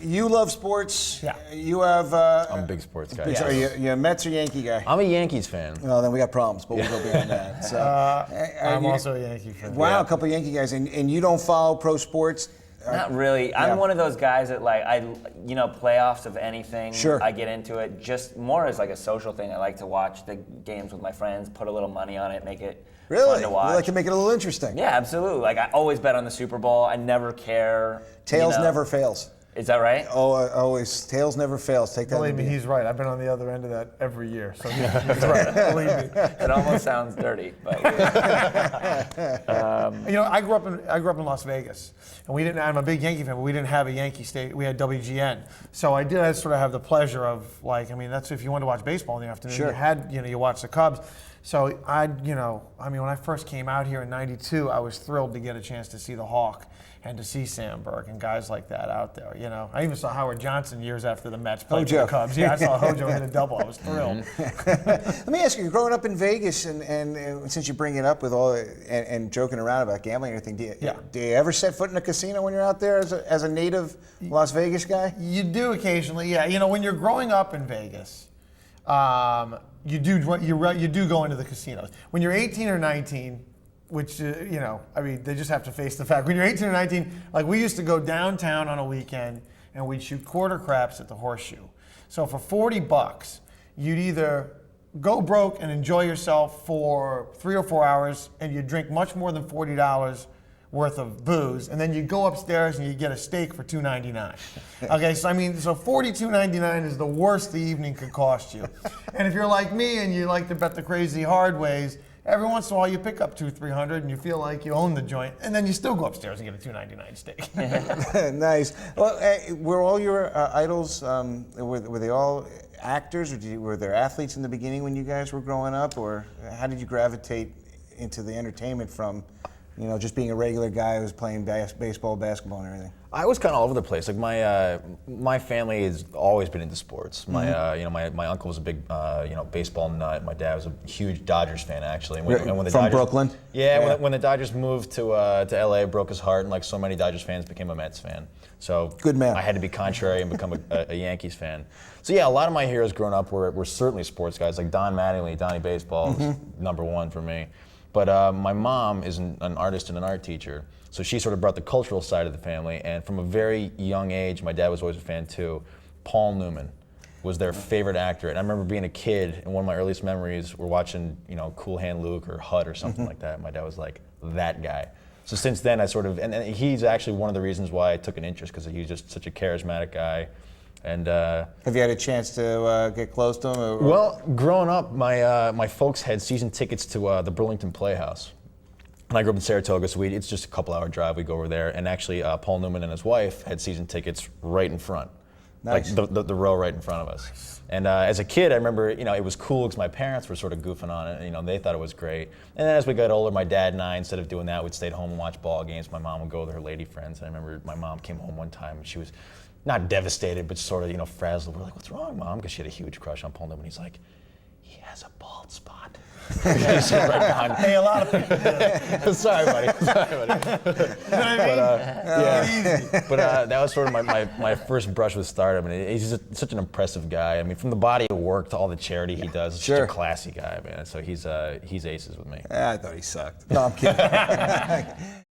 You love sports. Yeah. You have. I'm a big sports guy. Are you a Mets or Yankee guy? I'm a Yankees fan. Well, then we got problems, but we'll go beyond that. So, I'm also a Yankee fan. Wow, a couple of Yankee guys, and you don't follow pro sports? Not really. I'm one of those guys that playoffs of anything. Sure. I get into it just more as like a social thing. I like to watch the games with my friends, put a little money on it, make it fun to watch. You like to make it a little interesting. Yeah, absolutely. Like I always bet on the Super Bowl. I never care. Tails never fails. Is that right? Oh, always. Tails never fails. Take that. Believe me, he's right. I've been on the other end of that every year. So he's right. Believe me. It almost sounds dirty, but I grew up in Las Vegas, and we didn't. I'm a big Yankee fan, but we didn't have a Yankee state. We had WGN, so I did sort of have the pleasure of that's if you wanted to watch baseball in the afternoon. Sure. You watch the Cubs. So when I first came out here in '92, I was thrilled to get a chance to see the Hawk and to see Sandberg and guys like that out there. I even saw Howard Johnson years after the Mets played for the Cubs. Yeah, I saw Hojo hit a double. I was thrilled. Let me ask you, growing up in Vegas, and since you bring it up with all and joking around about gambling and everything, do you ever set foot in a casino when you're out there as a native Las Vegas guy? You do occasionally, yeah. When you're growing up in Vegas, you do go into the casinos. When you're 18 or 19, which, they just have to face the fact. When you're 18 or 19, like we used to go downtown on a weekend and we'd shoot quarter craps at the Horseshoe. So for $40, you'd either go broke and enjoy yourself for 3 or 4 hours and you'd drink much more than $40 worth of booze, and then you go upstairs and you get a steak for $2.99. Okay, so $42.99 is the worst the evening could cost you. And if you're like me and you like to bet the crazy hard ways, every once in a while you pick up $200-$300 and you feel like you own the joint, and then you still go upstairs and get a $2.99 steak. Nice. Well, were all your idols, were they all actors, or were there athletes in the beginning when you guys were growing up, or how did you gravitate into the entertainment from just being a regular guy who's playing baseball, basketball, and everything? I was kind of all over the place. Like my family has always been into sports. My uncle was a big baseball nut. My dad was a huge Dodgers fan, actually. And when the From Dodgers, Brooklyn? Yeah. When the Dodgers moved to LA, it broke his heart, and like so many Dodgers fans, became a Mets fan. So good man. I had to be contrary and become a Yankees fan. So yeah, a lot of my heroes growing up were certainly sports guys, like Don Mattingly, Donnie Baseball, was number one for me. But my mom is an artist and an art teacher, so she sort of brought the cultural side of the family. And from a very young age, my dad was always a fan too. Paul Newman was their favorite actor, and I remember being a kid, and one of my earliest memories were watching, Cool Hand Luke or Hut or something like that. My dad was like that guy. So since then, I sort of, and he's actually one of the reasons why I took an interest, because he's just such a charismatic guy. And have you had a chance to get close to him? Well, growing up, my folks had season tickets to the Burlington Playhouse. And I grew up in Saratoga, so it's just a couple-hour drive. We go over there, and actually, Paul Newman and his wife had season tickets right in front, nice. Like the row right in front of us. And as a kid, I remember, it was cool because my parents were sort of goofing on it, and they thought it was great. And then as we got older, my dad and I, instead of doing that, we'd stay at home and watch ball games. My mom would go with her lady friends. And I remember my mom came home one time, and she was not devastated, but sort of, frazzled. We're like, "What's wrong, Mom?" Because she had a huge crush on Paul Newman. He's like, "He has a bald spot." Right behind. Hey, a lot of people do. Sorry, buddy. You know what I mean? But that was sort of my first brush with stardom. And he's just such an impressive guy. I mean, from the body of work to all the charity he does, such a classy guy, man. So he's aces with me. I thought he sucked. No, I'm kidding.